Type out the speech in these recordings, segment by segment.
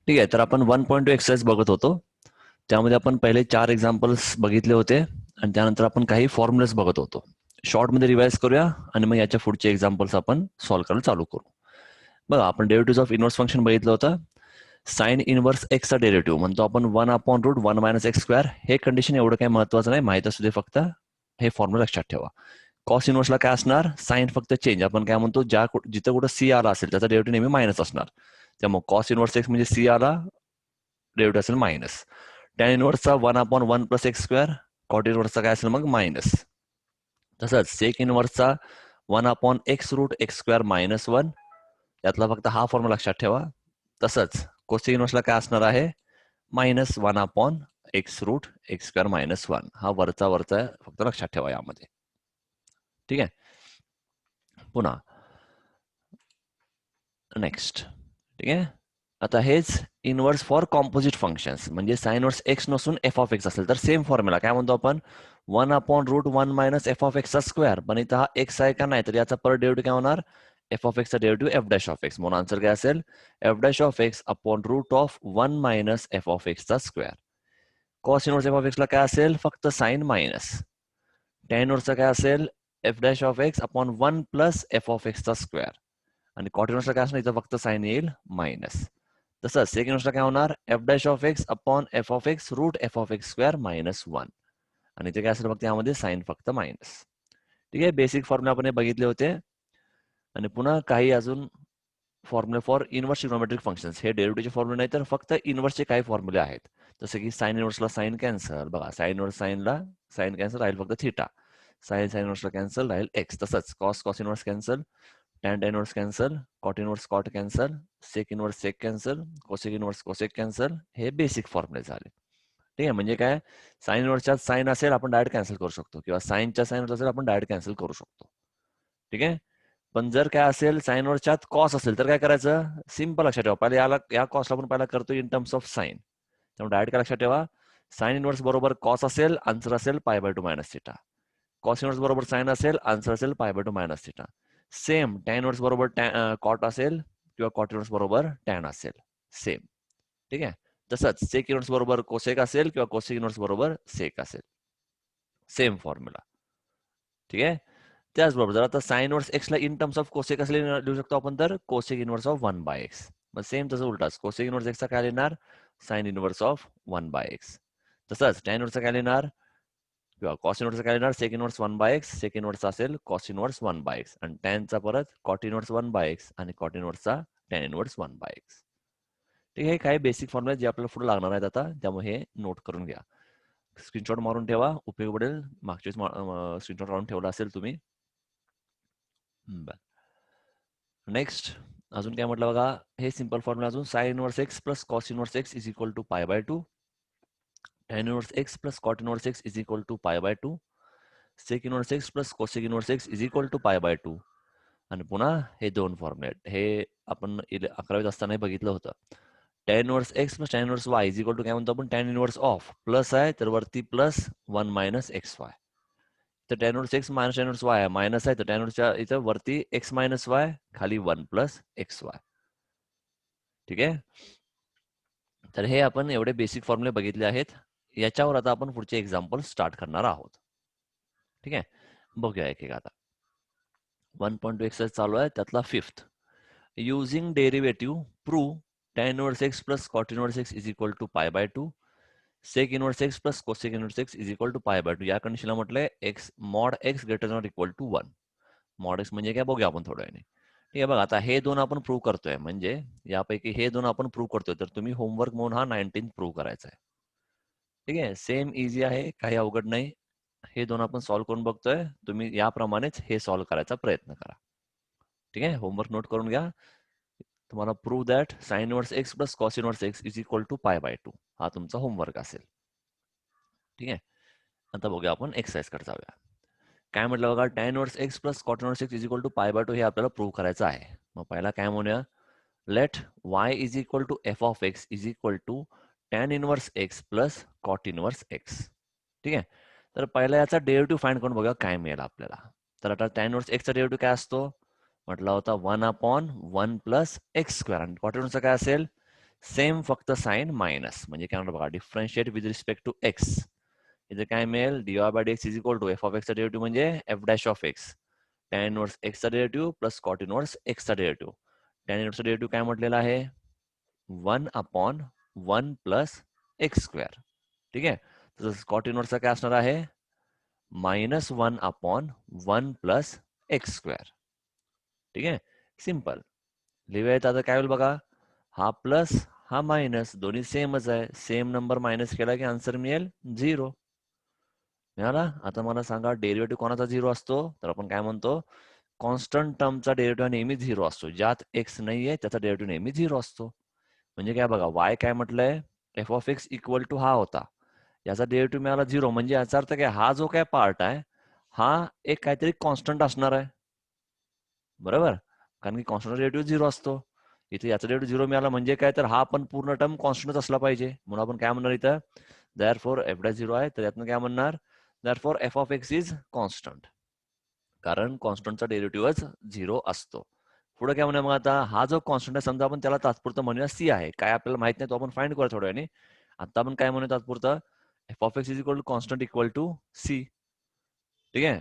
ठीक आहे, तर आपण 1.2 एक्सरसाइज बघत होतो. त्यामध्ये आपण पहिले 4 एक्झाम्पल्स बघितले होते आणि त्यानंतर आपण काही फॉर्म्युलास बघत होतो. शॉर्टमध्ये रिवाइज करूया आणि मग याच्या पुढचे एक्झाम्पल्स आपण सॉल्व्ह करायला चालू करू. बघा, आपण डेरिव्हेटिव्ह ऑफ इनव्हर्स फंक्शन बघितलं होतं. साइन इनव्हर्स एक्सचा डेरिव्हेटिव्ह म्हणतो आपण 1/√1 मायनस एक्स स्क्वेअर. हे कंडिशन एवढं काही महत्वाचं नाही, माहित असू दे, फक्त हे फॉर्म्युला लक्षात ठेवा. कॉस इनव्हर्सला काय असणार, साइन फक्त चेंज. आपण काय म्हणतो, जिथं कुठं सी आला असेल त्याचा डेरिव्हेटिव्ह नेहमी मायनस असणार. त्यामुळे कॉस इनव्हर्स एक्स म्हणजे सी आला, डेरिव्हेटिव्ह असेल मायनस. टॅन इनव्हर्सचा 1/1 प्लस एक्स स्क्वेअर, कॉट इनव्हर्सचा काय असेल मग मायनस. तसंच सेक इनव्हर्सचा 1/x√x² मायनस 1, यातला फक्त हा फॉर्म्युला लक्षात ठेवा. तसंच कोसेक इनव्हर्सला काय असणार आहे, मायनस 1/x√x² मायनस 1. हा वरचा वरचा फक्त लक्षात ठेवा यामध्ये. ठीक आहे, पुन्हा नेक्स्ट. ठीक आहे, आता हेच इनव्हर्स फॉर कॉम्पोजिट फंक्शन्स, म्हणजे साइन इनव्हर्स एक्स नसून एफ ऑफ एक्स असेल तर सेम फॉर्म्युला काय म्हणतो आपण, 1/√1 मायनस एफ ऑफ एक्सचा स्क्वेअर. पण इथं हा एक्स आहे का नाही, तर याचा पर डेरिव्हेटिव्ह काय होणार, एफ ऑफ एक्सचा derivative f dash of x. म्हणून आन्सर काय असेल, f dash of x upon √1 minus f of एक्सचा square. Cos inverse f of एक्सला काय असेल, फक्त साइन मायनस. टॅन इनव्हर्सचा काय असेल, f dash of x upon 1 plus f of एक्सचा स्क्वेअर. आणि कॉट इनव्हर्सला काय असणार, इथं फक्त साइन येईल मायनस. तसंच सेक इनव्हर्सला काय होणार, f dash of x upon f of x root f of x square minus 1. आणि ते काय असेल फक्त यामध्ये साइन फक्त मायनस. ठीक आहे, बेसिक फॉर्म्युला आपण हे बघितले होते. आणि पुन्हा काही अजून फॉर्म्युले फॉर इनव्हर्स ट्रिग्नोमेट्रिक फंक्शन्स. हे डेरिव्हेटिव्हचे फॉर्म्युले नाही, तर फक्त इनव्हर्सचे काही फॉर्म्युले आहेत. जसं की साइन इनव्हर्सला साइन कॅन्सल, बघा साइन इनव्हर्स साइनला साइन कॅन्सल राहील फक्त थिटा. साइन साइन इनव्हर्सला कॅन्सल राहील एक्स. तसंच cos cos inverse cancel, tan tan inverse cancel, cot inverse cot cancel, sec inverse sec cancel, cosec inverse cosec cancel. हे basic फॉर्म्युले झाले. ठीक आहे, म्हणजे काय, साइन इनव्हर्सच्या साइन असेल आपण डायरेक्ट कॅन्सल करू शकतो, किंवा साइनच्या साइन असेल आपण डायरेक्ट कॅन्सल करू शकतो. ठीक आहे, पण जर काय असेल साइन इनव्हर्सच्यात कॉस असेल तर काय करायचं, सिंपल लक्षात ठेवा. पहिले या कॉसला आपण पहिला करतो इन टर्म्स ऑफ साइन. त्यामुळे डायरेक्ट काय लक्षात ठेवा, साइन इनव्हर्स बरोबर कॉस असेल, आन्सर असेल π/2 मायनस थिटा. कॉस इनव्हर्स बरोबर साइन असेल, आन्सर असेल π/2 minus theta. Same tan inverse बरोबर कॉट असेल किंवा कॉट इनव्हर्स बरोबर टॅन असेल, सेम. ठीक आहे, तसंच सेक इनव्हर्स बरोबर कोसेक असेल किंवा कोसेक इनव्हर्स बरोबर सेक असेल, सेम फॉर्म्युला. ठीक आहे, त्याचबरोबर जर आता साइन इनव्हर्स एक्सला इन टर्म्स ऑफ कोसेक असले लिहू शकतो आपण, तर कोसेक इनव्हर्स ऑफ 1/x. मग सेम तसं उलटाच, कोसेक इनव्हर्स एक्सचा काय लिहिणार, साइन इनव्हर्स ऑफ 1/x. तसंच टॅन इनव्हर्सचा काय लिहिणार किंवा कॉस इनव्हर्सचा काय लिहिणार, सेक इनव्हर्स 1/x. सेक इनव्हर्स असेल कॉस इनव्हर्स 1/x, आणि टॅनचा परत कॉट इनव्हर्स 1/x, आणि कॉट इनव्हर्सचा टॅन इनव्हर्स 1/x. ठीक आहे, काही बेसिक फॉर्म्युला जे आपल्याला पुढे लागणार आहेत आता, त्यामुळे हे नोट करून घ्या, स्क्रीनशॉट मारून ठेवा, उपयोग पडेल. मागच्या स्क्रीनशॉट मारून ठेवला असेल तुम्ही. नेक्स्ट अजून काय म्हटलं बघा, हे सिंपल फॉर्म्युला अजून, sine inverse x plus cos inverse x is equal to π/2. Tan inverse x plus cot inverse x is equal to π/2. Sec inverse x plus cosec inverse x is equal to π/2. आणि पुन्हा हे दोन फॉर्म्युले, हे आपण 11वीत असताना बघितलं होतं. Tan inverse x plus tan inverse y is equal to काय म्हणतो आपण, टॅन इनव्हर्स ऑफ, प्लस आहे तर वरती प्लस 1 मायनस एक्स वाय. तर tan inverse x minus tan inverse y minus आहे, तर टॅन इनव्हर्सच्या इथं वरती एक्स मायनस वाय, खाली 1 प्लस एक्स वाय. ठीक आहे, तर हे आपण एवढे बेसिक फॉर्म्युले बघितले आहेत. याच्यावर आता आपण पुढचे एक्झाम्पल स्टार्ट करणार आहोत. ठीक आहे, बघूया एक एक. आता 1.2 एक्सरसाइज चालू आहे, त्यातला 5th. Using derivative prove tan inverse x plus cot inverse x is equal to π/2. Sec inverse x plus cosec inverse x is equal to π/2. या कंडिशनला म्हटलंय x mod x greater not equal to 1. Mod x म्हणजे काय बघूया आपण थोड्या वेळाने. ठीक आहे, बघा आता हे दोन आपण प्रूव्ह करतोय, म्हणजे यापैकी हे दोन आपण प्रूव्ह करतोय, तर तुम्ही होमवर्क म्हणून हा 19 प्रूव्ह करायचा आहे. ठीक आहे, सेम इझी आहे, काही अवघड नाही. हे दोन आपण सॉल्व्ह करून बघतोय, तुम्ही याप्रमाणेच हे सॉल्व्ह करायचा प्रयत्न करा. ठीक आहे, होमवर्क नोट करून घ्या. तुम्हाला prove that sine inverse x plus cos inverse x is equal to π/2 हा तुमचा होमवर्क असेल. ठीक आहे, आता बघूया आपण एक्सरसाइज कडे जाऊया. काय म्हटलं बघा, tan inverse x plus cot inverse x is equal to π/2 हे आपल्याला प्रूव्ह करायचं आहे. मग पहिला काय म्हणूया, let y is equal to f of x is equal to tan inverse x plus cot inverse x. ठीक आहे, तर पहिला याचा डेरिव्हेटिव्ह फाइंड करून बघा काय मिळेल आपल्याला. तर आता टॅन इनव्हर्स एक्सचा डेरिव्हेटिव्ह काय असतो, म्हटला होता 1/1 प्लस एक्स स्क्वेअर. आणि कॉट इनव्हर्सचा काय असेल, सेम फक्त साइन मायनस. म्हणजे काय म्हणतो बघा, differentiate with respect to x. इथे काय मिळेल, dy by dx is equal to f of एक्सचा डेरिव्हेटिव्ह म्हणजे f dash of x, tan inverse एक्सचा डेरिव्हेटिव्ह प्लस कॉट इनवर्स एक्सचा डेरिव्हेटिव्ह. टॅन इनवर्सचा डेरिव्हेटिव्ह काय म्हटलेला आहे, 1/1 प्लस एक्स स्क्वेअर. ठीक आहे. तसंच कॉट इनवर्सचा काय असणार आहे, -1/1 प्लस एक्स स्क्वेअर. ठीक आहे, सिम्पल. लिहायचं आता काय होईल बघा, हा प्लस हा मायनस दोन्ही सेमच आहे. सेम नंबर मायनस केला की आन्सर मिळेल 0. मिळाला. आता मला सांगा डेरिव्हेटिव्ह कोणाचा 0 असतो, तर आपण काय म्हणतो, कॉन्स्टंट टर्मचा डेरिव्हेटिव्ह नेहमी 0 असतो. ज्यात एक्स नाहीये त्याचा डेरिव्हेटिव्ह नेहमी 0 असतो. म्हणजे काय बघा, वाय काय म्हटलंय, f of x equal to हा होता, याचा डेरिव्हेटिव्ह मिळाला 0. म्हणजे याचा अर्थ काय, हा जो काय पार्ट आहे हा एक काहीतरी कॉन्स्टंट असणार आहे. बरोबर, कारण की कॉन्स्टंट डेरिव्हेटिव्ह 0 असतो. इथे याचा डेरिव्हेटिव्ह 0 मिळाला म्हणजे काय, तर हा पण पूर्ण टर्म कॉन्स्टंटच असला पाहिजे. म्हणून आपण काय म्हणणार इथं, देअरफॉर एफ डॅश 0 आहे, तर यातनं काय म्हणणार, therefore F of x is constant. कारण कॉन्स्टंटचा डेरिव्हेटिव्हच 0 असतो. पुढे काय म्हणूया मग, आता हा जो कॉन्स्टंट आहे समजा आपण त्याला तात्पुरतं म्हणूया सी आहे. काय आपल्याला माहित नाही, तो आपण फाइंड करूया थोड्या वेळाने. आता आपण काय म्हणूया तात्पुरतं, f of x is equal to constant equal to c. ठीक आहे,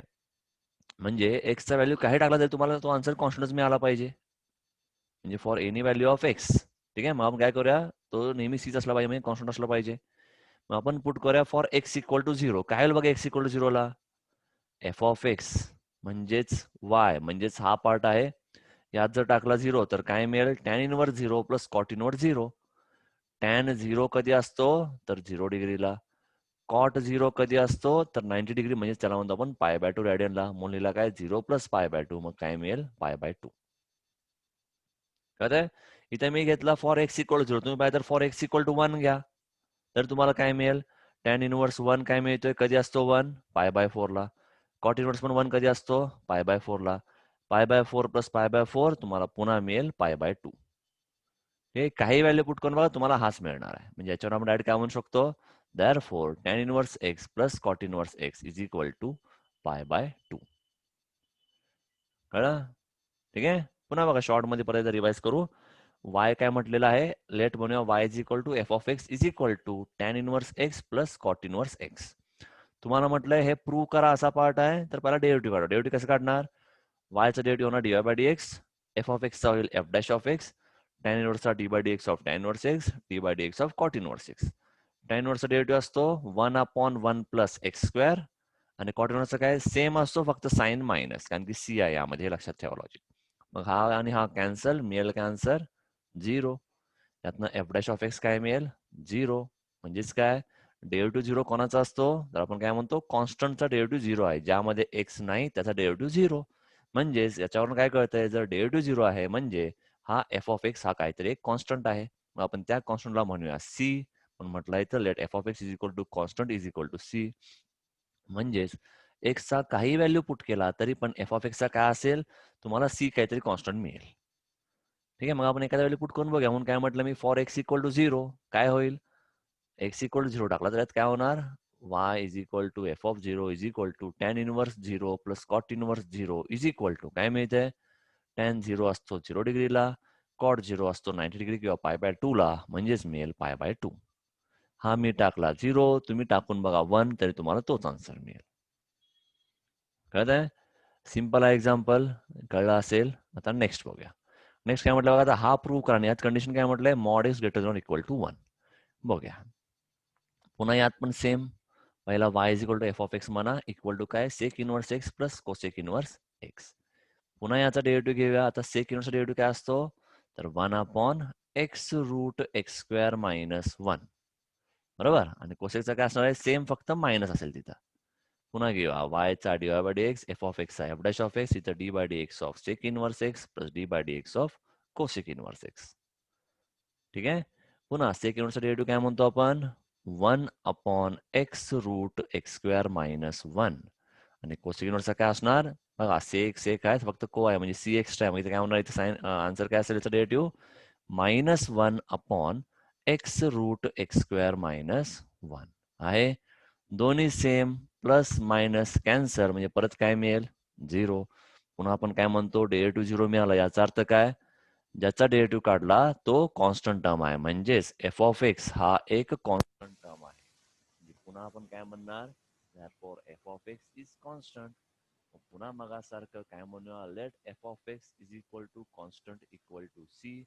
म्हणजे एक्सचा व्हॅल्यू काही टाकला तरी तुम्हाला तो आन्सर कॉन्स्टंटच मिळाला पाहिजे. म्हणजे for any value of x. ठीक आहे, मग आपण काय करूया, तो नेहमी सीच असला पाहिजे, म्हणजे कॉन्स्टंट असला पाहिजे. मग आपण पुट करूया फॉर एक्स इक्वल टू 0. काय होईल बघा एक्स इक्वल टू 0 ला, एफ ऑफ एक्स म्हणजेच वाय म्हणजेच हा पार्ट आहे, यात जर टाकला 0 तर काय मिळेल, tan inverse 0 plus cot inverse 0. Tan 0 कधी असतो, तर 0 डिग्रीला. कॉट 0 कधी असतो, तर 90 डिग्री, म्हणजे त्याला म्हणतो आपण π/2 रेडियनला. म्हणून लिहिला काय, 0 प्लस π/2, मग काय मिळेल, π/2. कळतंय. इथे मी घेतला फॉर एक्स इक्वल टू 0, तुम्ही पाहिजे तर फॉर एक्स इक्वल टू 1 घ्या, तर तुम्हाला काय मिळेल, टॅन इनवर्स 1 काय मिळतोय, कधी असतो 1, π/4 ला. कॉट इनवर्स पण 1 कधी असतो, π/4 ला. π/4 प्लस π/4 तुम्हाला पुन्हा मिळेल π/2. हे काही व्हॅल्यू पुट करून बघा, तुम्हाला हाच मिळणार आहे. म्हणजे याच्यावर आपण डायरेक्ट काय म्हणू शकतो, therefore tan inverse x plus cot inverse x is equal to π/2. कळलं. ठीक आहे, पुन्हा बघा शॉर्ट मध्ये परत रिवाइज करू. वाय काय म्हटलेलं आहे, लेट बनवूया, y is equal to f of x is equal to tan inverse x plus cot inverse x. तुम्हाला म्हटलंय हे प्रूव्ह करा, असा पार्ट आहे, तर पहिला डेरिव्हेटिव्ह काढा. डेरिव्हेटिव्ह कसं काढणार, वायचा डेरिव्हेटिव्ह होणार dy by dx, f of एक्सचा होईल f dash of x, tan इनवर्सचा d by dx of tan inverse x, d by dx of cot inverse x. Tan इनवर्सचा डेरिव्हेटिव्ह असतो 1/1 प्लस एक्स स्क्वेअर, आणि कॉट इनवर्सचा काय same असतो, फक्त साइन मायनस, कारण की सी आहे यामध्ये, हे लक्षात ठेवा लॉजिक. मग हा आणि हा कॅन्सल, मिळेल काय आन्सर 0. यातनं एफ डॅश ऑफ एक्स काय मिळेल 0. म्हणजेच काय, डेरिव्हेटिव्ह 0 कोणाचा असतो, तर आपण काय म्हणतो, कॉन्स्टंटचा डेरिव्हेटिव्ह 0 आहे. ज्यामध्ये एक्स नाही त्याचा डेरिव्हेटिव्ह 0. म्हणजेच याच्यावरून काय कळतंय, जर डेरिव्हेटिव्ह 0 आहे म्हणजे हा एफ ऑफ एक्स हा काहीतरी एक कॉन्स्टंट आहे. मग आपण त्या कॉन्स्टंटला म्हणूया सी. पण म्हटलं तर let f of x is equal to constant is equal to c. म्हणजेच एक्सचा काही व्हॅल्यू पुट केला तरी पण एफ ऑफ एक्सचा काय असेल, तुम्हाला सी काहीतरी कॉन्स्टंट मिळेल. ठीक आहे, मग आपण एखाद्या व्हॅल्यू पुट करून बघूया. म्हणून काय म्हटलं मी, फॉर एक्स इक्वल टू 0 काय होईल, एक्स इक्वल टू 0 टाकला तर यात काय होणार, y is equal to f of 0 is equal to tan inverse 0 plus cot inverse 0 is equal to काय मिळतंय, टॅन 0 असतो 0 डिग्रीला, कॉट 0 असतो 90 डिग्री किंवा π/2 ला, म्हणजेच मिळेल π/2. हा मी टाकला 0, तुम्ही टाकून बघा 1, तरी तुम्हाला तोच आन्सर मिळेल. कळत आहे, सिंपल आहे एक्झाम्पल, कळलं असेल. आता नेक्स्ट बघूया. नेक्स्ट काय म्हटलं बघा, आता हा प्रूव्ह करा, यात कंडिशन काय म्हटलंय, mod x greater than equal to 1. बघूया पुन्हा यात पण सेम. पहिला y is equal to f of x म्हणा, इक्वल टू काय, sec inverse x plus cosec inverse x. पुन्हा याचा डेरिव्हेटिव्ह घेऊया. आता सेक इनवर्स डेरिव्हेटिव्ह काय असतो, तर 1/x root x square minus 1. बरोबर, आणि कोसेकचा काय असणार आहे, सेम फक्त मायनस असेल तिथं. पुन्हा घेऊया वायचा dy by dx, f of एक्सचा एफ डॅश ऑफ एक्स, इथं d by dx of sec inverse x plus d by dx of cosec inverse x. ठीक आहे, पुन्हा सेक इनवर्सचा डेरिव्हेटिव्ह काय म्हणतो आपण, 1/x root x square minus 1. आणि कोसेक इनवर्सचा काय असणार बघा, सेक सेक आहे फक्त को आहे, म्हणजे सी एक्स्ट्रा आहे. म्हणजे काय होणार इथे साइन आन्सर काय असेल याचा derivative, -1/x root x square minus 1 आहे. दोन्ही सेम, प्लस मायनस कॅन्सर, म्हणजे परत काय मिळेल 0. पुन्हा आपण काय म्हणतो, डेरिव्हेटिव्ह 0 मिळाला, याचा अर्थ काय, ज्याचा डेरिव्हेटिव्ह काढला तो कॉन्स्टंट टर्म आहे, म्हणजेच एफ ऑफ एक्स हा एक कॉन्स्टंट टर्म आहे. पुन्हा आपण काय म्हणणार, therefore f of x is constant. पुन्हा मगासारखं काय म्हणूया, let f of x is equal to constant equal to c.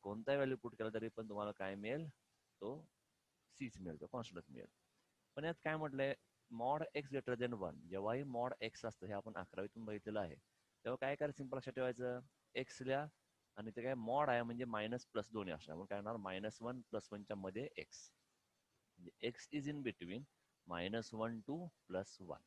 कोणता व्हॅल्यू पुट केला तरी पण तुम्हाला काय मिळेल, तो सीच मिळेल, तो कॉन्स्टंट मिळेल. पण यात काय म्हटलंय, मॉड एक्स ग्रेटर देन 1. जेव्हाही मॉड एक्स असतं, हे आपण 11वीतून बघितलेलं आहे, तेव्हा काय करायचं, सिंपल लक्षात ठेवायचं, एक्स लिहा आणि ते काय मॉड आहे म्हणजे मायनस प्लस दोन्ही असणार, मग काय होणार -1 +1 च्या मध्ये एक्स, म्हणजे x is in between -1 to +1.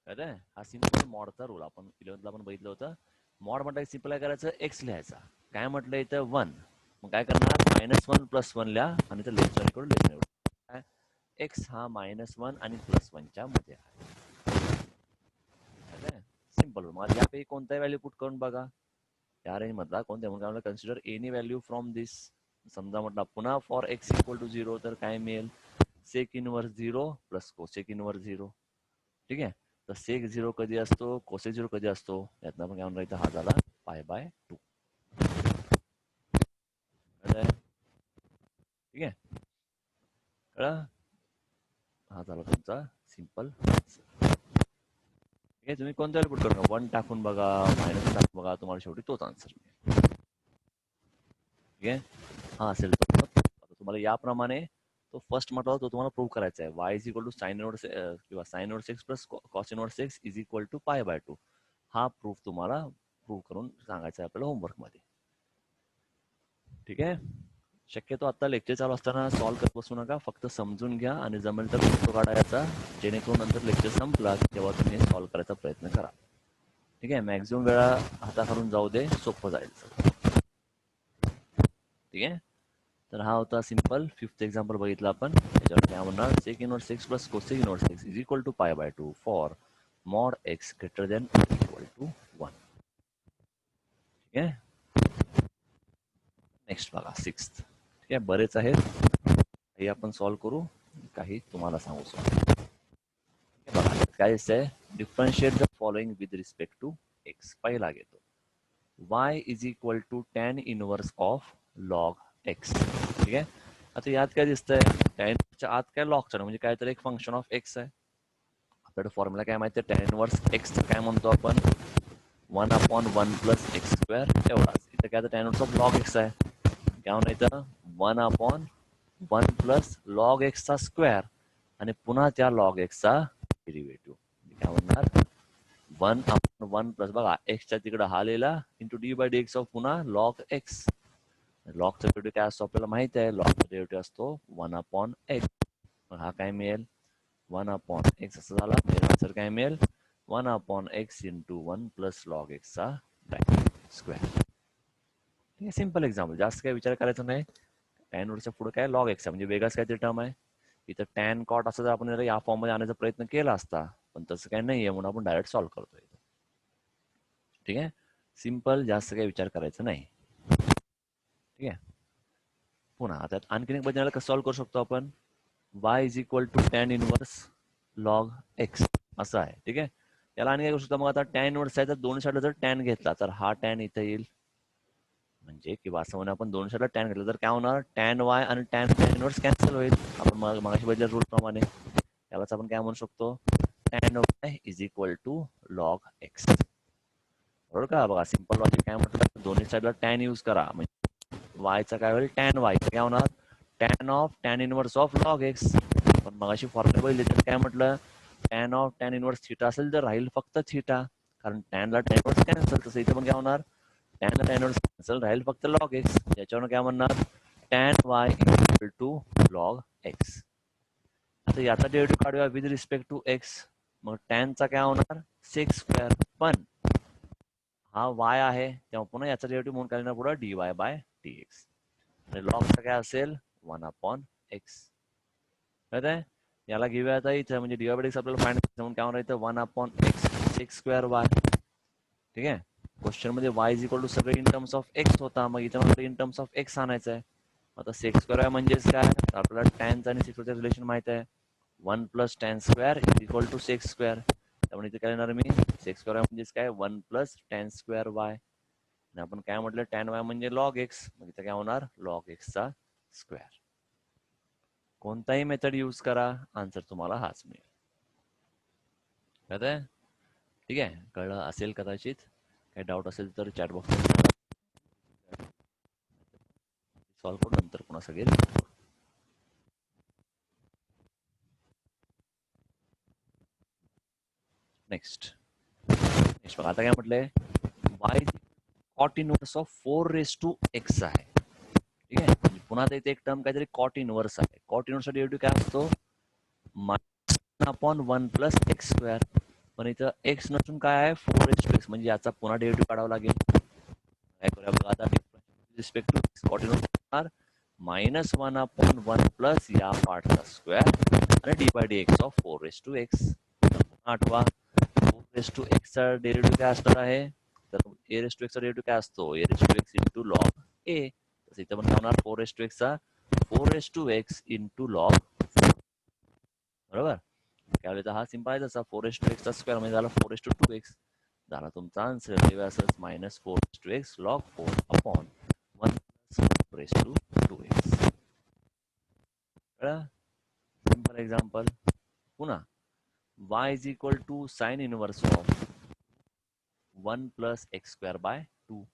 कळतंय? हा सिंपल मॉडचा रूल आपण 11th ला आपण बघितलं होतं. मॉड म्हटलं सिंपल काय करायचं, एक्स लिहायचा. काय म्हटलं इथं 1, मग काय करणार -1 +1 लिहा आणि तर लेस कडून लेस निवड. एक्स हा -1 आणि +1 च्या मध्ये आहे. सिंपल. मग यापैकी कोणताही व्हॅल्यू पुट करून बघा, या रेंज मधला कोणत्या, म्हणून काय कन्सिडर एनी व्हॅल्यू फ्रॉम दिस. समजा म्हटलं पुन्हा फॉर एक्स इक्वल टू 0, तर काय मिळेल, sec inverse 0 plus cosec inverse 0. ठीक आहे. तर सेक 0 कधी असतो, कोसेक 0 कधी असतो, यातनं आपण काय म्हणून हा झाला π/2. ठीक आहे, कळलं? हा झाला तुमचा सिंपल. ठीक आहे, तुम्ही कोणत्या पुट करू नका, 1 टाकून बघा, मायनस टाकून बघा, तुम्हाला शेवटी तोच आन्सर मिळेल. ठीक आहे, हा असेल तर तुम्हाला याप्रमाणे तो फर्स्ट म्हटला तो तुम्हाला प्रूव्ह करायचा आहे. y is equal to sine inverse किंवा sine inverse x plus cos inverse x is equal to π/2. हा प्रूफ तुम्हाला प्रूव्ह करून सांगायचा आहे आपल्याला होमवर्क मध्ये. ठीक आहे, शक्यतो आता लेक्चर चालू असताना सॉल्व्ह करत बसू नका, फक्त समजून घ्या आणि जमेल तर फोटो काढायचा, जेणेकरून नंतर लेक्चर संपला तेव्हा तुम्ही सॉल्व्ह करायचा प्रयत्न करा. ठीक आहे, मॅक्झिमम वेळा हाताखालून जाऊ दे, सोपं जाईल. ठीक आहे, तर हा होता सिंपल 5th एक्झाम्पल बघितलं आपण. त्याच्यावर काय म्हणणार, sec inverse x plus cosec inverse x is equal to π/2 for mod x greater than equal to 1. ठीक आहे, नेक्स्ट बघा 6th. ठीक आहे, बरेच आहेत, काही आपण सॉल्व्ह करू, काही तुम्हाला सांगू शकतो. बघा काय आहे, differentiate the following with respect to x. पहिला घेतो, y is equal to tan inverse of log x. ठीक आहे, आता यात काय दिसतंय, टॅनच्या आत काय लॉगचं म्हणजे काय तर एक फंक्शन ऑफ एक्स आहे. आपल्याकडे फॉर्म्युला काय माहिती आहे, टॅन इनवर्स एक्स काय म्हणतो आपण, 1/1 + x². एवढाच. इथं काय तर tan inverse of log x आहे, काय म्हणून इथं 1/1 + log x चा स्क्वेअर आणि पुन्हा त्या लॉग एक्सचा डेरिव्हेटिव्ह. काय म्हणणार, 1/1 प्लस बघा एक्सच्या तिकडे हा लिहिला इंटू d/dx ऑफ पुन्हा लॉग एक्स. लॉगचा डेरिव्हेटिव्ह काय असतो आपल्याला माहिती आहे, लॉगचा डेरिव्हेटिव्ह असतो 1/x. मग हा काय मिळेल, 1/x असं झाला, म्हणजे आन्सर काय मिळेल, 1/x इंटू 1 + log x चा स्क्वेअर. ठीक आहे, सिंपल एक्झाम्पल, जास्त काय विचार करायचा नाही. टॅन वरच्या पुढे काय लॉग एक्स आहे, म्हणजे वेगळाच काहीतरी टर्म आहे. इथं टॅन कॉट असं जर आपण या फॉर्म मध्ये आणण्याचा प्रयत्न केला असता, पण तसं काही नाहीये, म्हणून आपण डायरेक्ट सॉल्व्ह करतोय. ठीक आहे, सिंपल, जास्त काही विचार करायचा नाही. ठीक आहे, पुन्हा त्यात आणखीन एक बदलायला कसं सॉल्व्ह करू शकतो आपण, y is equal to tan inverse log x असं आहे. ठीक आहे, याला आणि काय करू शकतो, मग आता टॅन इनवर्स आहे तर दोन साईडला जर टॅन घेतला तर हा टॅन इथं येईल, म्हणजे किंवा असं म्हणून आपण दोन साईडला टॅन घेतलं तर काय होणार, टॅन वाय आणि टॅन इनवर्स कॅन्सल होईल. आपण मागाशी बदल्या रूल प्रमाणे यालाच आपण काय म्हणू शकतो, tan y is equal to log x. बरोबर का, बघा सिंपल लॉजिक काय म्हटलं, दोन्ही साईडला टॅन यूज करा, म्हणजे वायचा काय होईल, टॅन वाय काय होणार, tan of tan inverse of log x. पण मगाशी फॉर्म्युला बघितली तर काय म्हटलं, tan of tan inverse theta असेल तर राहील फक्त थिटा, कारण टॅनला टॅन इनवर्स कॅन्सल. तसं इथे पण काय होणार, टॅन टॅन इनवर्स कॅन्सल, राहील फक्त लॉग एक्स. त्याच्यावर काय म्हणणार, tan y equal to log x. आता याचा डेरिव्हेटिव्ह काढूया विथ रिस्पेक्ट टू एक्स. मग टॅनचा काय होणार, सेक स्क्वेअर, पण हा वाय आहे तेव्हा पुन्हा याचा डेरिव्हेटिव्ह म्हणून काय पुढे dy/dx. आणि लॉगचा काय असेल, 1/x. कळत आहे, याला घेऊया आता इथं, म्हणजे dy/dx आपल्याला फाइंड करायचं, म्हणून काय होणार इथं 1/x सेक स्क्वेअर वाय. ठीक आहे, क्वेश्चन मध्ये y इज इक्वल टू सगळे इन टर्म्स ऑफ एक्स होता, मग इथं मला इन टर्म्स ऑफ एक्स आणायचं आहे. आता सेक स्क्वेअर वाय म्हणजेच काय, आपल्याला टॅनचं आणि सेक रिलेशन माहित आहे, 1 + tan² is equal to sec square. त्यामुळे इथे काय येणार मी, सेक स्क्वेअर म्हणजेच काय, 1 + tan² वाय. आणि आपण काय म्हटलं tan y म्हणजे log x, मग इथं काय होणार log x चा स्क्वेअर. कोणताही मेथड यूज करा, आन्सर तुम्हाला हाच मिळेल. कळतंय? ठीक आहे, कळलं असेल कदाचित. काही डाऊट असेल तर चॅट बॉक्स सॉल्व्ह करू, नंतर पुन्हा सगळे नेक्स्ट बघा. आता काय म्हटलंय, y cot inverse of 4x आहे. ठीक आहे, पुन्हा इथे एक टर्म काहीतरी कॉट इनवर्स आहे. कॉट इनवर्सचा डेरिव्हेटिव्ह काय असतो, -1 प्लस एक्स स्क्वेअर. पण इथं एक्स नसून काय आहे 4x म्हणजे याचा पुन्हा डेरिव्हेटिव्ह काढावा लागेल. काय करूया बघा आता, respect to cot inverse -1/1 plus या पार्टचा स्क्वेअर आणि d by d x of 4x. आठवा 4x चा डेरिव्हेटिव्ह काय असणार आहे, तर a⁻x चा डेरिव्हेटिव्ह काय असतो, a⁻x इंटू लॉग a. तसं इथं पण काय होणार 4x चा 4x इंटू लॉग, बरोबर. त्यावेळेला हा सिंपल आहे तसा 4x चा स्क्वेअर म्हणजे झाला 4:2x. झाला तुमचा आन्सर. तेव्हा असंच -4x लॉग 4 अपॉन 1 4:2x. कळलं? Simple example. पुन्हा y is equal to sine inverse of 1 plus x square by 2.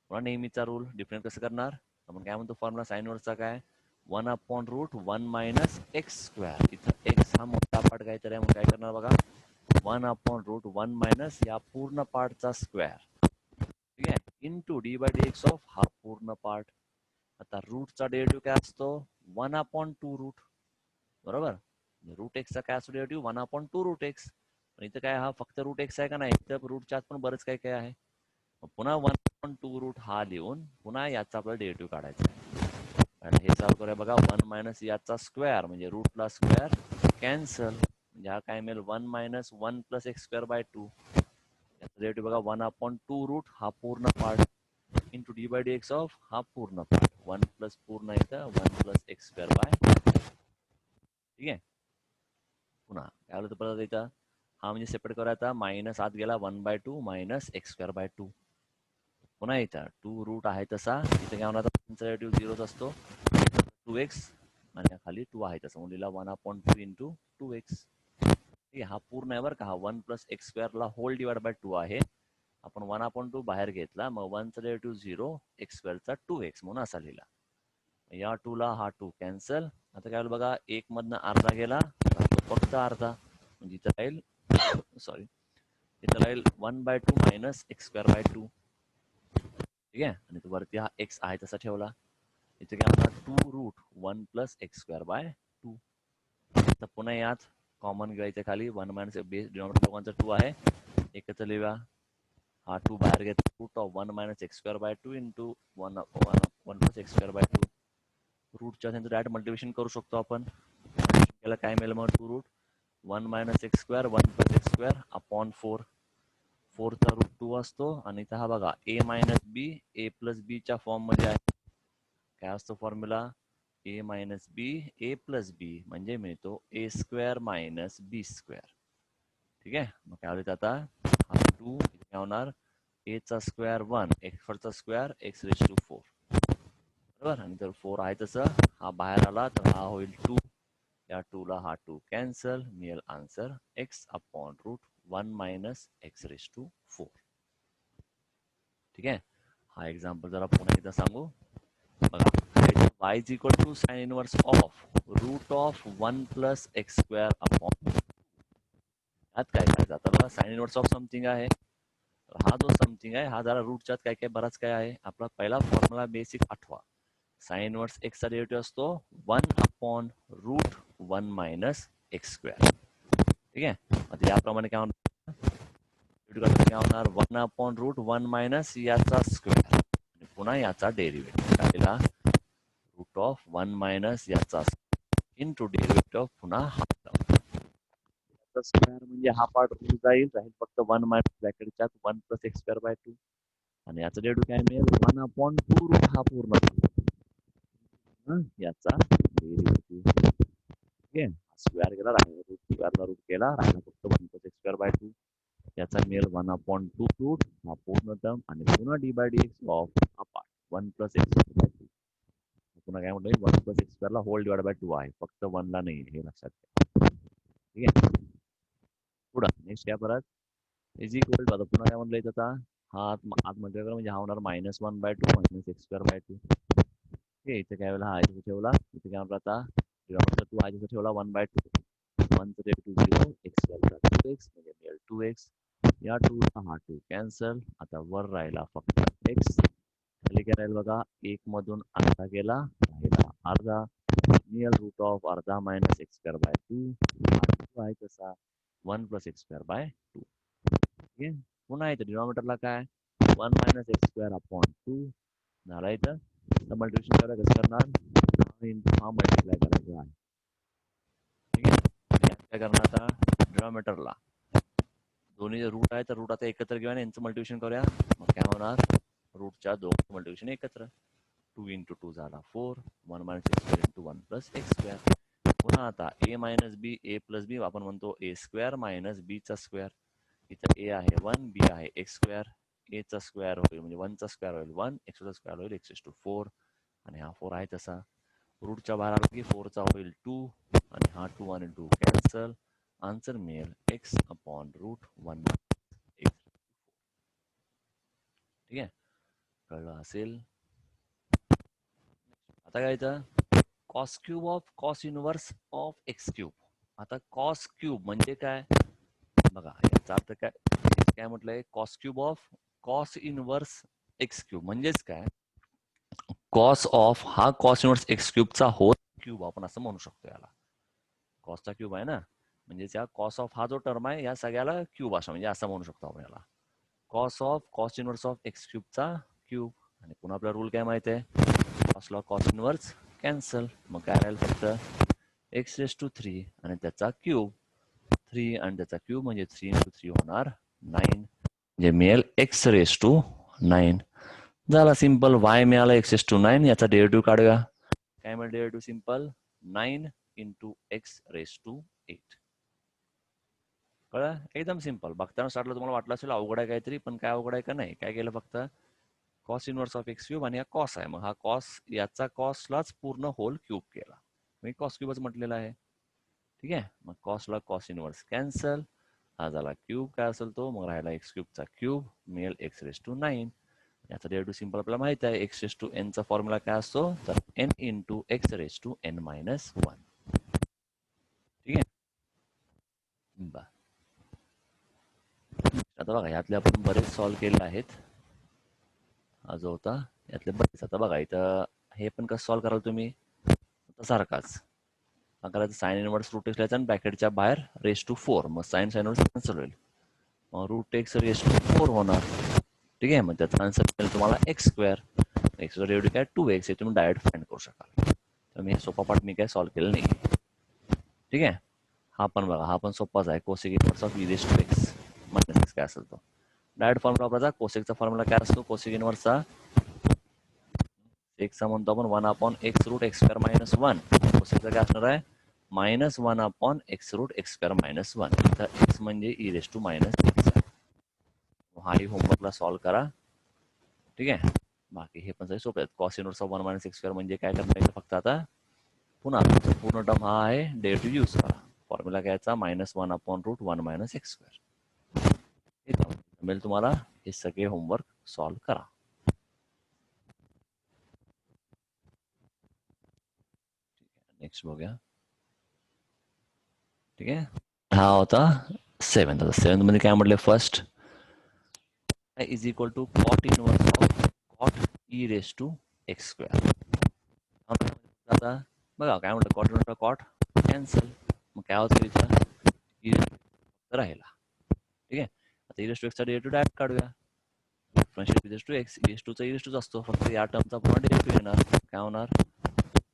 पुन्हा नेहमीचा रूल. डिफरंट कसं करणार, आपण काय म्हणतो फॉर्म्युला साइन इनवर्सचा काय, 1/√1 मायनस एक्स स्क्वेअर. इथं एक्स हा मोठा पार्ट काहीतरी आहे, मग काय करणार बघा, 1/√1 मायनस या पूर्ण पार्टचा स्क्वेअर. ठीक आहे, into d by d x of हा पूर्ण पार्ट. आता रूटचा डेरिव्हेटिव्ह काय असतो 1/2 रूट, बरोबर. रूट एक्सचा काय असतो डेरिव्हेटिव्ह 1/2 रूट एक्स. पण इथं काय हा फक्त रूट एक्स आहे का नाही, इथं रूटच्या आत पण बरंच काय काय आहे. पुन्हा 1/2 रूट हा लिहून पुन्हा याचा आपल्याला डेरिव्हेटिव्ह काढायचा आहे. आणि हे सॉल्व्ह करूया बघा, 1 मायनस याचा स्क्वेअर म्हणजे रूटला स्क्वेअर कॅन्सल, म्हणजे हा काय मिळेल 1 minus 1 plus x square by 2. याचा डेरिव्हेटिव्ह बघा 1/2 रूट हा पूर्ण part into d by d x of हा पूर्ण पार्ट. 1 प्लस पूर्ण इथं 1 प्लस एक्स स्क्वेअर बाय. ठीक आहे, पुन्हा काय आलं तर परत इथं हा म्हणजे सेपरेट करूया. आता मायनस आत गेला 1/2 मायनस एक्स स्क्वेअर बाय 2. पुन्हा इथं 2 रूट आहे तसा, इथे काय होणार डेरिव्हेटिव्ह 0च असतो, 2x आणि खाली 2 आहे तसं मुलीला 1/2 इंटू 2x. ठीक आहे, हा पूर्ण आहे बरं का, हा 1 प्लस एक्स स्क्वेअरला होल डिवाइड बाय 2 आहे. आपण 1/2 बाहेर घेतला, मग 1चा डेरिव्हेटिव्ह 0, एक्स स्क्वेअरचा 2x म्हणून असा लिहिला. या 2 ला हा 2 कॅन्सल. आता काय बघा, 1 मधनं अर्धा गेला, फक्त अर्धा, म्हणजे इथं राहील सॉरी, इथं राहील 1/2 मायनस एक्स स्क्वेअर बाय 2. ठीक आहे, आणि तो वरती हा एक्स आहे तसा ठेवला. इथे काय होणार 2 root 1 plus x square by 2. तर पुन्हा यात कॉमन घ्यायचं खाली, 1 मायनस बेस डिनॉमिनेटर दोघांचा 2 आहे, एकच लिहूया. हा 2 बाहेर घेतो, root of 1 minus x square by 2 into 1 plus x square by 2. रूटच्या त्यांचं डायरेक्ट मल्टिप्लिकेशन करू शकतो आपण. त्याला काय मिळेल मग 2 root 1 minus x square 1 plus x square upon 4. 4चा रूट 2 असतो, आणि इथं हा बघा ए मायनस बी ए प्लस बी च्या फॉर्म मध्ये आहे. काय असतो formula, A minus B A plus बी म्हणजे मिळतो ए स्क्वेअर मायनस बी स्क्वेअर. ठीक आहे, मग काय होईल आता हा 2 काय होणार, ए चा स्क्वेअर 1 एक्स चा स्क्वेअर एक्स रेज टू 4, बरोबर. आणि जर 4 आहे तसं हा बाहेर आला तर हा होईल 2. या 2 ला हा 2 कॅन्सल, मिळेल answer x upon root 1 minus x raise to 4. ठीक आहे, हा एक्झाम्पल जरा पुन्हा एकदा सांगू बघा. y is equal to sine inverse of root of 1 plus x square upon. यात काय करायचं आता बघा, साइन इनवर्स ऑफ समथिंग आहे, हा जो समथिंग आहे हा जरा रूटच्यात काय काय बराच काय आहे. आपला पहिला फॉर्म्युला बेसिक आठवा, साइन इनवर्स एक्स चा डेरिव्हेटिव्ह असतो 1 upon root 1 minus x square. ठीक आहे, आता याप्रमाणे काय होणार 1 अपॉन रूट 1 मायनस याचा स्क्वेअर आणि पुन्हा याचा डेरिव्हेटिव्ह काय दिला, रूट ऑफ 1 मायनस याचा इंटू डेरिव्हेटिव्ह ऑफ पुन्हा हा स्क्वेअर म्हणजे हा पार्ट रूट जाईल, राहील फक्त 1 मायनस ब्रॅकेटच्या 1 प्लस एक्स स्क्वेअर बाय 2. आणि याचा डेरिव्हेटिव्ह काय मिळेल 1/2 रूट हा पूर्ण याचा डेरिव्हेटिव्ह. ठीक आहे, स्क्वेअर गेला, राहिला रूट, स्क्वेअरला रूट केला, राहिला फक्त 1 प्लस एक्स स्क्वेअर बाय 2. याचा मिळेल 1/2 रूट हा पूर्ण टर्म आणि पुन्हा d/dx ऑफ हा पार्ट 1 + x²/2. पुन्हा काय म्हणतोय 1 + x² ला होल डिवाइड बाय 2 आहे, फक्त 1 ला नाही, हे लक्षात घ्या. ठीक आहे, पुढं नेक्स्ट काय परत इज इक्वल टू, आता पुन्हा काय म्हणलं आता हा आत मध्ये म्हणजे हा होणार -1/2 - x²/2. ठीक, इथे काय वेळेला हा इथे ठेवला, इथे काय म्हणलं आता डिनॉमिनेटर 2 आहे तिथे ठेवला 1/2. 1 * 0 x² 2x म्हणजे मिळेल 2x. या 2 हा 2 कॅन्सल. आता वर राहिला फक्त x, खाली काय राहील बघा, 1 मधून अर्धा गेला, राहिला अर्धा. मिळेल रूट ऑफ अर्धा मायनस x²/2. आहे तसा 1 + x²/2. ठीक आहे, पुन्हा इथे डिनॉमिनेटरला काय 1 - x²/2 झाला. इथं मल्टिप्लिकेशन करायला कसं करणार, हा मल्टिप्लाय करायचा आहे. ठीक आहे, काय करणार आता डिनॉमिनेटरला दोन्ही रूट आहे तर रूट आता एकत्र घेऊया आणि यांचं मल्टिप्लिकेशन करूया. मग काय होणार, रूटच्या दोन मल्टिप्लिकेशन एकत्र, 2 × 2 झाला 4, 1 - x² × 1 + x². पुन्हा आता a - b, a + b आपण म्हणतो a² - b चा स्क्वेअर. इथं a आहे 1, b आहे x². a चा स्क्वेअर होईल म्हणजे 1 चा स्क्वेअर होईल 1, x चा स्क्वेअर होईल x⁴. आणि हा 4 आहे तसा. रूटच्या बाहेर आला की 4 चा होईल 2 आणि हा 2 आणि 2 कॅन्सल. आन्सर मिळेल x/√1. ठीक आहे, कळलं असेल. आता काय इथं cos cube of cos inverse of x³. आता कॉस क्यूब म्हणजे काय बघा, याचा अर्थ काय, काय म्हटलंय cos cube of cos inverse x³ म्हणजेच काय, कॉस ऑफ हा cos inverse x³ whole cube आपण असं म्हणू शकतो. याला कॉसचा क्यूब आहे ना, म्हणजे त्या कॉस ऑफ हा जो टर्म आहे या सगळ्याला क्यूब असं म्हणजे असं म्हणू शकतो आपण याला, cos of cos inverse of x³ cube. आणि पुन्हा आपला रूल काय माहिती आहे, कॉसला कॉस इनवर्स कॅन्सल. मग काय राहील फक्त x³ आणि त्याचा क्यूब 3 आणि त्याचा क्यूब म्हणजे 3 × 3 होणार 9, म्हणजे मिळेल x⁹ झाला सिंपल. y मिळाला x⁹ याचा डेरिव्हेटिव्ह काढूया. काय मिळेल डेरिव्हेटिव्ह सिंपल 9 × x⁸. कळलं, एकदम सिंपल. बघताना स्टार्टला तुम्हाला वाटलं असेल अवघड आहे काहीतरी, पण काय अवघड आहे का नाही. काय केलं फक्त कॉस इनवर्स ऑफ x³ आणि हा कॉस आहे, मग हा कॉस याचा कॉसलाच पूर्ण होल क्यूब केला, मी कॉस क्यूबच म्हटलेला आहे. ठीक आहे, मग कॉसला कॉस इनवर्स कॅन्सल, हा झाला क्यूब काय असेल तो, मग राहिला x³ चा क्यूब मिळेल x⁹. याचा डेरिव्हेटिव्ह सिंपल आपल्याला माहित आहे, x⁴n चा फॉर्म्युला काय असतो तर n × x⁻n−1. ठीक आहे, बरं. आता बघा यातले आपण बरेच सॉल्व्ह केले आहेत. हा जो होता यातले बरेच. आता बघा इथं हे पण कसं सॉल्व्ह कराल तुम्ही, सारखाच करायचं, साइन इनवर्स रूट एक्स लिहायचं आणि ब्रॅकेटच्या बाहेर ⁴. मग साइन इनवर्स कॅन्सल होईल, मग √x⁴ होणार. ठीक आहे, मग त्याचा आन्सर मिळेल तुम्हाला x². x डेरिव्हेटिव्ह काय 2x हे तुम्ही डायरेक्ट फाइंड करू शकाल. तर मी सोपा पार्ट मी काय सॉल्व्ह केलं नाही. ठीक आहे, हा पण बघा, हा पण सोपाच आहे. Cosec inverse of e⁻x -x काय असेल तो डायरेक्ट फॉर्म्युला वापरायचा. कोसेकचा फॉर्म्युला काय असतो कोसेक इनवर्सचा, एक्सचा म्हणतो आपण 1/x√x²-1. कोसेकचा काय असणार आहे -1/x√x²-1. इथं x म्हणजे e⁻x. हाही होमवर्कला सॉल्व्ह करा. ठीक आहे, बाकी हे पण सगळे सोपे आहेत. कॉस इनवर्स ऑफ 1 - x² म्हणजे काय करणार फक्त आता पुन्हा पूर्ण टर्म हा आहे, डेरिव्हेटिव्ह यूज करा. फॉर्म्युला घ्यायचा -1/√1 - x². हे जमेल तुम्हाला. हे सगळे होमवर्क सॉल्व्ह करा. नेक्स्ट बघूया. ठीक आहे, हा होता 7th. 7th मध्ये काय म्हटले, first is equal to cot inverse of cot e⁻x². आता बघा काय म्हटलं, कॉट इनवर्स कॉट कॅन्सल, मग काय होतं इथं राहिला. ठीक आहे, आता e⁻x चा डेरिव्हेटिव्ह डायरेक्ट काढूया. डिफरन्शिएट e⁻x e⁻ असतो, फक्त या टर्मचा पुन्हा डेरिव्हेटिव्ह येणार. काय होणार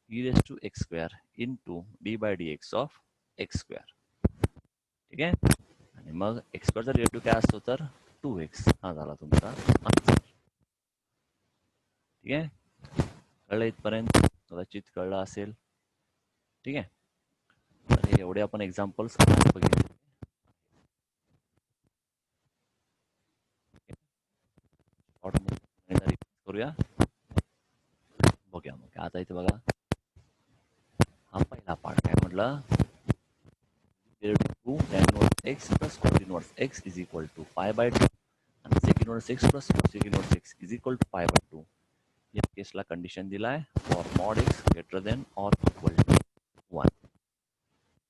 e⁻x² × d/dx ऑफ x². ठीक आहे, आणि मग x² चा डेरिव्हेटिव्ह काय असतो तर 2x. हा झाला तुमचा आन्सर. ठीक आहे, कळलं इथपर्यंत, कदाचित कळलं असेल. ठीक आहे, तर एवढे आपण एक्झाम्पल्स बघितले. करूया, बघूया मग. आता इथे बघा, हा पहिला पार्ट काय म्हटलं, derivative tan inverse x plus cot inverse x is equal to pi by 2 आणि sec inverse x plus cosec inverse x is equal to pi by 2. या केसला कंडिशन दिलाय for mod x greater than or equal to 1.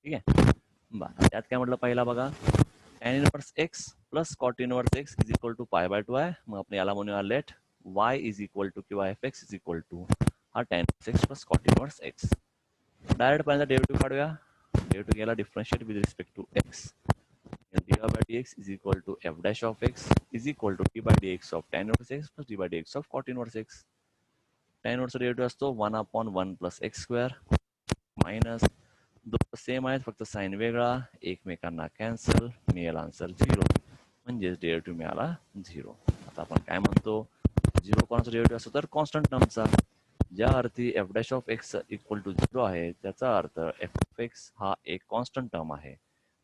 ठीक आहे. बरं, त्यात काय म्हटलं पहिला बघा, tan inverse x plus cot inverse x is equal to pi by 2 आहे. मग आपण याला म्हणूया let y is equal to किंवा f x is equal to हा tan inverse x plus cot inverse x. Direct पहिल्यांदा डेरिव्हेटिव्ह काढूया. Derivative घ्यायला differentiate with respect to x. dy by dx is equal to f dash of x is equal to d by dx of tan inverse x plus d by dx of cot inverse x. tan inverse derivative असतो 1/1 plus x square minus दोन same आहेत, फक्त sign वेगळा, एकमेकांना cancel, मिळेल answer 0. म्हणजेच derivative मिळाला 0. आता आपण काय म्हणतो, 0 कोणाचा डेरिव्हेटिव्ह असतो तर कॉन्स्टंट टर्मचा. ज्या अर्थी f dash of x equal to 0 आहे त्याचा अर्थ f of x हा एक कॉन्स्टंट टर्म आहे.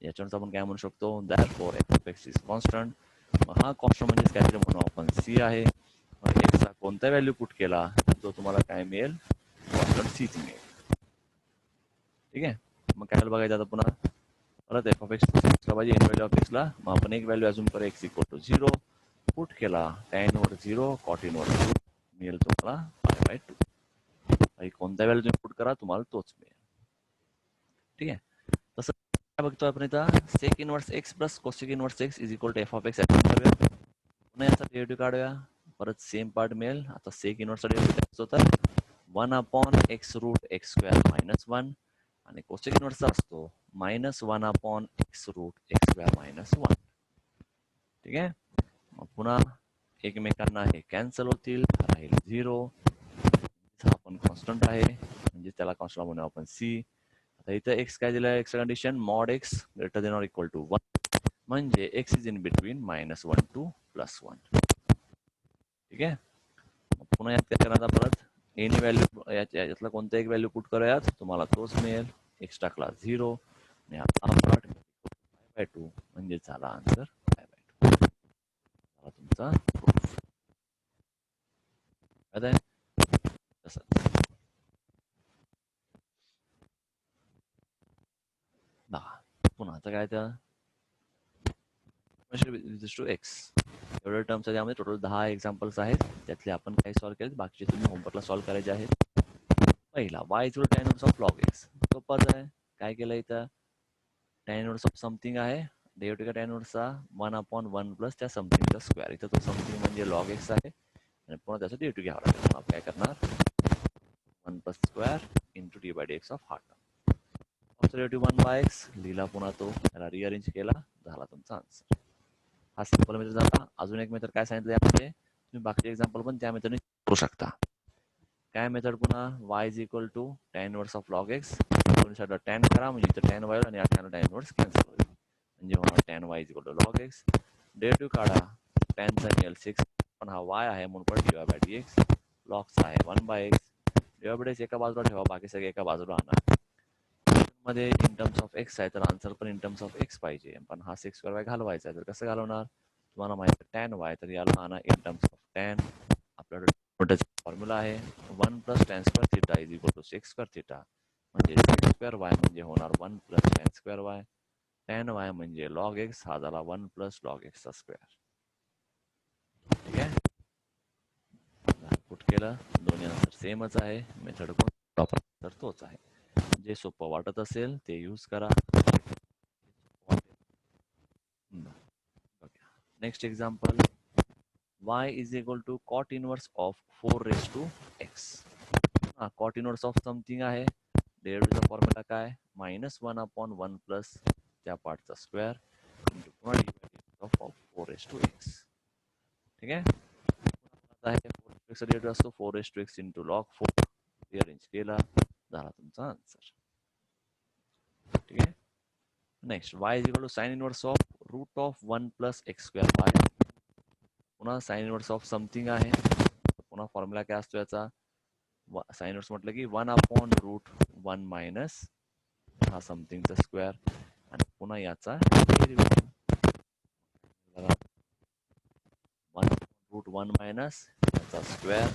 याच्यावर आपण काय म्हणू शकतो, therefore f of x is constant. हा कॉन्स्टंट म्हणजे काहीतरी म्हणू आपण c आहे. x चा कोणता व्हॅल्यू पुट केला तो तुम्हाला काय मिळेल, कॉन्स्टंट c च मिळेल. ठीक आहे. मग काय बघायचं आता पुन्हा परत f of x ला पाहिजे इन व्हॅल्यू ऑफ x ला. मग आपण एक व्हॅल्यू अजून करू x इक्वल टू 0 पुट केला, tan इनव्हर्स 0 कॉट इनव्हर्स 0 मिळेल तुम्हाला पाय बाय 2. कोणता व्हॅल्यू तुम्ही पुट करा तुम्हाला तोच मिळेल. ठीक आहे. तसं काय बघतो आपण इथं, sec inverse x plus cosec inverse x is equal to f of x करूया. पुन्हा याचा डेरिव्हेटिव्ह काढूया, परत सेम पार्ट मिळेल. आता सेक इनव्हर्सचा डेरिव्हेटिव्ह असतो तर 1/x root x square minus 1 आणि कोसेक इनव्हर्सचा असतो -1/x root x square minus 1. ठीक आहे. मग पुन्हा एकमेकांना हे कॅन्सल होतील, राहील 0. हा पण कॉन्स्टंट आहे म्हणजे त्याला कॉन्स्टंट म्हणून आपण c. आता इथं एक्स काय दिलं, x condition mod x greater than or equal to 1 म्हणजे x is in between -1 to +1. ठीक आहे. पुन्हा यात काय करणार परत एनी व्हॅल्यू यातला कोणता एक व्हॅल्यू पुट करूयात तुम्हाला तोच मिळेल. एक्स टाकला 0 आणि हा पार्ट बाय 2 म्हणजे झाला आन्सर बाय 2. झाला तुमचा प्रूफ. तसंच पुन्हा आता काय तर टू एक्स एवढ्या टर्म्स त्यामध्ये टोटल 10 एक्झाम्पल्स आहेत. त्यातले आपण काही सॉल्व्ह केले, बाकीचे तुम्ही होमवर्कला सॉल्व्ह करायचे आहेत. पहिला y is tan inverse of log x. सोपाच आहे. काय केलं इथं, टॅन इनव्हर्स ऑफ समथिंग आहे, डेरिव्हेटिव्ह टॅन इनव्हर्सचा 1/1 प्लस त्या समथिंगचा स्क्वेअर. इथं तो समथिंग म्हणजे लॉग एक्स आहे आणि पुन्हा त्याचा डेरिव्हेटिव्ह घ्यावा लागेल. आपण काय करणार 1 plus square into d by d x of हा टर्म. डेरिव्हेटिव्ह 1/x लिहिला, पुन्हा तो त्याला रिअरेंज केला, झाला तुमचा आन्सर. हा सिंपल मेथड झाला. अजून एक मेथड काय सांगितलं यामध्ये, तुम्ही बाकीचे एक्झाम्पल पण त्या मेथडने करू शकता. काय मेथड पुन्हा, y is equal to tan inverse of log x. Tan करा म्हणजे इथं टॅन y आणि टॅन इनव्हर्स कॅन्सल होईल म्हणजे होणार tan y is equal to log x. Derivative काढा, टॅनचा मिळेल 6 पण हा y आहे म्हणून पण dy बाय dx. लॉगचा आहे 1/x. dy बाय dx एका बाजूला ठेवा, बाकी सगळे एका बाजूला आणा. मध्ये इन टर्म्स ऑफ एक्स आहे तर आन्सर पण इन टर्म्स ऑफ एक्स पाहिजे, पण हा 6 घालवायचा आहे तर कसं घालवणार, तुम्हाला माहिती आहे टॅन y तर याला आणा इन टर्म्स ऑफ टॅन. आपल्याकडे फॉर्म्युला आहे 1 plus tan square theta is equal to 6 square theta म्हणजे 6 स्क्वेअर y म्हणजे होणार 1 plus tan square y. Tan y म्हणजे लॉग एक्स, हा झाला 1 प्लस लॉग एक्सचा स्क्वेअर. ठीक आहे. पुट केलं, दोन्ही आन्सर सेमच आहे. मेथड प्रॉपर तर तोच आहे. जे सोपं वाटत असेल ते यूज करा. Next example, y is equal to cot inverse of 4 raise to x. Cot inverse of something आहे, डेरिव्हेटिव्हचा फॉर्म्युला काय -1/1 प्लस त्या पार्टचा square of 4 raise to x. ठीक आहे. डेरिव्हेटिव्ह असतो 4 raise to x into log 4. Rearrange केला, झाला तुमचा आन्सर. ठीक आहे. Next y is equal to sine inverse of root of 1 plus x square y. पुन्हा साइन इनवर्स ऑफ समथिंग आहे, पुन्हा फॉर्म्युला काय असतो याचा, साइन इनवर्स म्हटलं की 1/√1 मायनस हा समथिंगचा स्क्वेअर आणि पुन्हा याचा डेरिव्हेटिव्ह 1/√1 मायनस याचा स्क्वेअर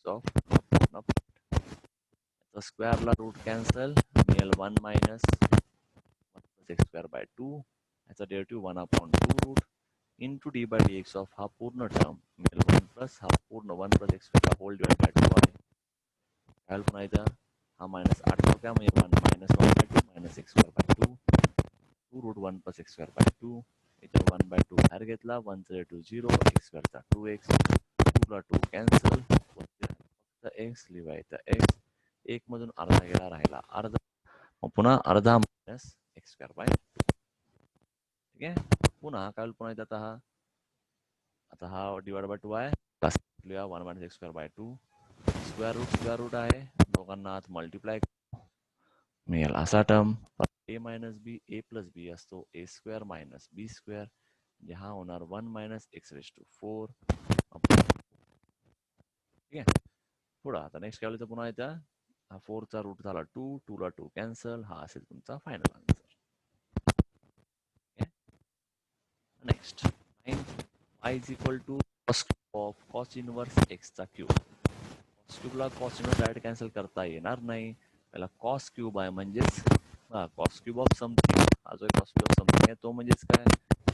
ऑफ पूर्ण याचा स्क्वेअरला रूट कॅन्सल मिळेल 1 minus 1 plus x square by 2 याचा derivative 1/2 root into d by d x of हा पूर्ण टर्म मिळेल 1 प्लस हा पूर्ण 1 plus x square whole divide by 2 आहे काय पुन्हा इथं हा मायनस 8 काय म्हणजे 1 minus 1 by 2 minus x square by 2 2 root 1 plus x square by 2 याच्यावर 1 बाय 2 बाहेर घेतला 1 चा डेरिव्हेटिव्ह 0 एक्स स्क्वेअरचा 2x 2 ला 2 कॅन्सल फक्त एक्स लिहायचा एक्स 1 मधून अर्धा गेला राहिला अर्धा मग पुन्हा अर्धा मायनस एक्स स्क्वेअर बाय 2 ठीक आहे पुन्हा काय पुन्हा येतात आता हा डिवाइड बाय 2 आहे प्लस लिहा 1 minus x square by 2 square root आहे दोघांना आत मल्टिप्लाय मिळेल असा term A minus B A plus B असतो A square minus B square म्हणजे हा होणार 1 मायनस एक्स रेस टू 4 ठीक आहे पुढं आता नेक्स्ट काय होतं पुन्हा येतं हा 4 चा रूट झाला 2 2 ला 2 कॅन्सल हा असेल तुमचा final answer next 9 y is equal to cos inverse x चा क्यूब कॉस क्यूबला कॉस इनवर्स डायरेक्ट कॅन्सल करता येणार नाही त्याला कॉस क्यूब आहे म्हणजेच कॉस क्यूब ऑफ समथिंग हा जो कॉस क्यूब ऑफ समथिंग आहे तो म्हणजेच काय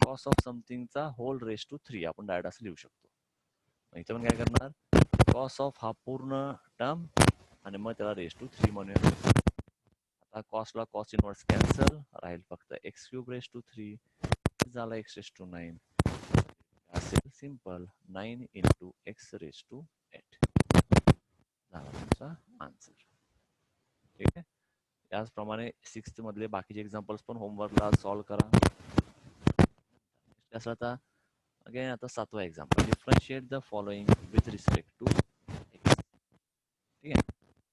कॉस ऑफ समथिंगचा होल रेस टू 3 आपण डायरेक्ट असं लिहू शकतो इथं पण काय करणार कॉस ऑफ हा पूर्ण टर्म आणि मग त्याला रेस टू 3 म्हणूया आता कॉसला कॉस इनवर्स कॅन्सल राहील फक्त एक्स क्यूब रेस टू 3 झाला एक्स रेस टू 9 असेल simple 9 into x raise to 8 झाला तुमचा आन्सर ठीक आहे त्याचप्रमाणे 6th मधले बाकीचे एक्झाम्पल्स पण होमवर्कला सॉल्व्ह करा कसं आता अगेन आता 7वा example differentiate the following with respect to x ठीक आहे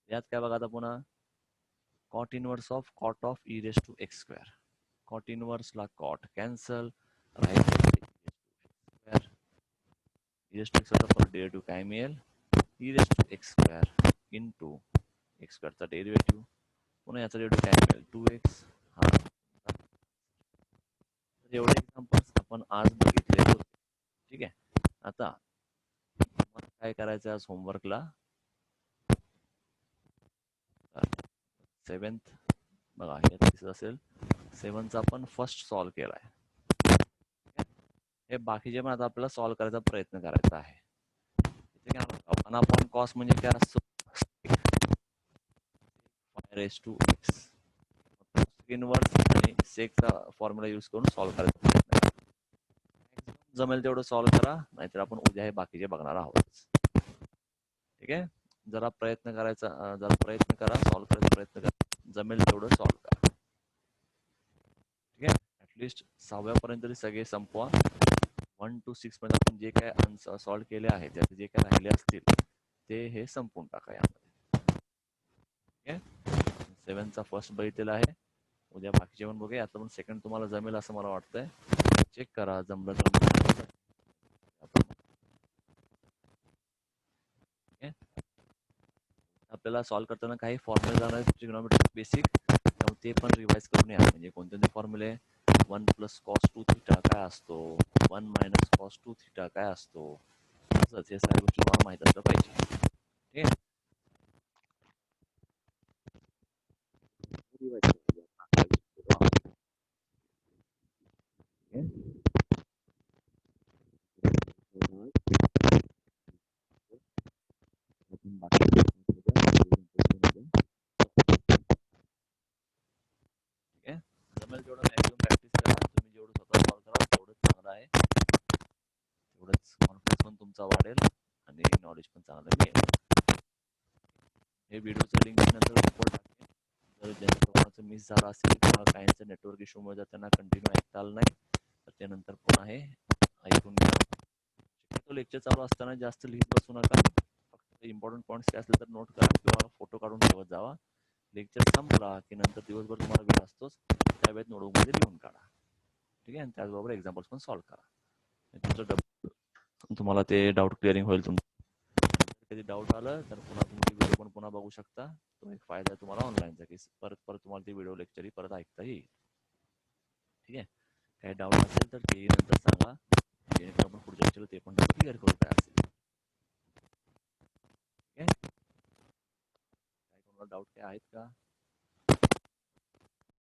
यात काय बघा आता पुन्हा cot inverse of cot of e raise to x square कॉट इनवर्सला cot cancel right square e raise to x square derivative काय मिळेल e raise to x square into x स्क्वेअरचा डेरिव्हेटिव्ह पुन्हा याचा डेरिव्हेटिव्ह काय मिळेल 2x हा एवढे एक्झाम्पल्स आपण आज बघितले होते ठीक आहे आता काय करायचं आज होमवर्कला 7th बघा हे दिसत असेल 7चा आपण फर्स्ट सॉल्व्ह केलाय हे बाकीचे पण आता आपल्याला सॉल्व्ह करायचा प्रयत्न करायचा आहे वन अपॉन कॉस म्हणजे काय असतो रेस टू एक्स इनवर्स आणि सेकचा फॉर्म्युला यूज करून सॉल्व्ह करायचा प्रयत्न करा जमेल तेवढं सॉल्व्ह करा नाहीतर आपण उद्या हे बाकीचे बघणार आहोत ठीक आहे जरा प्रयत्न करायचा जरा प्रयत्न करा सॉल्व्ह करायचा प्रयत्न करा जमेल तेवढं सॉल्व्ह करा ठीक आहे ऍटलिस्ट 6व्या पर्यंत तरी सगळे संपवा 1 to 6 मध्ये आपण जे काय आन्सर सॉल्व्ह केले आहेत त्याचे जे काय राहिले असतील ते हे संपून टाका यामध्ये ठीक आहे 7चा फर्स्ट बघितलेला आहे उद्या बाकीचे पण बघूया आता पण सेकंड तुम्हाला जमेल असं मला वाटतंय चेक करा जमलं तर आपल्याला सॉल्व्ह करताना काही फॉर्म्युले जाणार ट्रिग्नोमेट्रिक बेसिक त्यामुळे ते पण रिवाइज करून या म्हणजे कोणते फॉर्म्युले 1 प्लस कॉस 2 थीटा काय असतो 1 मायनस कॉस 2 थीटा काय असतो असंच हे सगळ्या गोष्टी तुम्हाला माहित असलं पाहिजे ठीक आहे जमेल जेवढं मॅक्सिमम प्रॅक्टिस करा तुम्ही जेवढं स्वतः सॉल्व्ह करा तेवढं चांगलं आहे तेवढंच कॉन्फिडन्स पण तुमचा वाढेल आणि नॉलेज पण चांगलं मिळेल हे व्हिडिओचं लिंक नंतर रिपोर्ट टाकेल जर ज्यांचं कोणाचं मिस झालं असेल किंवा काहींचं नेटवर्क इश्यूमुळे जर त्यांना कंटिन्यू ऐकता आलं नाही तर ते नंतर पुन्हा हे ऐकून घ्या शक्यतो लेक्चर चालू असताना जास्त लिहित बसू नका फक्त इम्पॉर्टंट पॉईंट्स काय असले तर नोट करा किंवा फोटो काढून ठेवत जावा लेक्चर संपला की नंतर दिवसभर तुम्हाला वेळ असतोच त्या वेळेत नोटबुकमध्ये लिहून काढा ठीक आहे आणि त्याचबरोबर एक्झाम्पल्स पण सॉल्व्ह करा तुमचं तुम्हाला ते डाऊट क्लिअरिंग होईल तुमचं कधी डाऊट आलं तर पुन्हा तुम्ही व्हिडिओ पण पुन्हा बघू शकता तो एक फायदा आहे तुम्हाला ऑनलाईनचा की परत परत तुम्हाला ते व्हिडिओ लेक्चरही परत ऐकता येईल ठीक आहे काही डाऊट असेल तर तेही नंतर सांगा जेणेकरून आपण पुढच्या लेक्चरला ते पण क्लिअर करू काय असेल डाऊट काय आहेत का?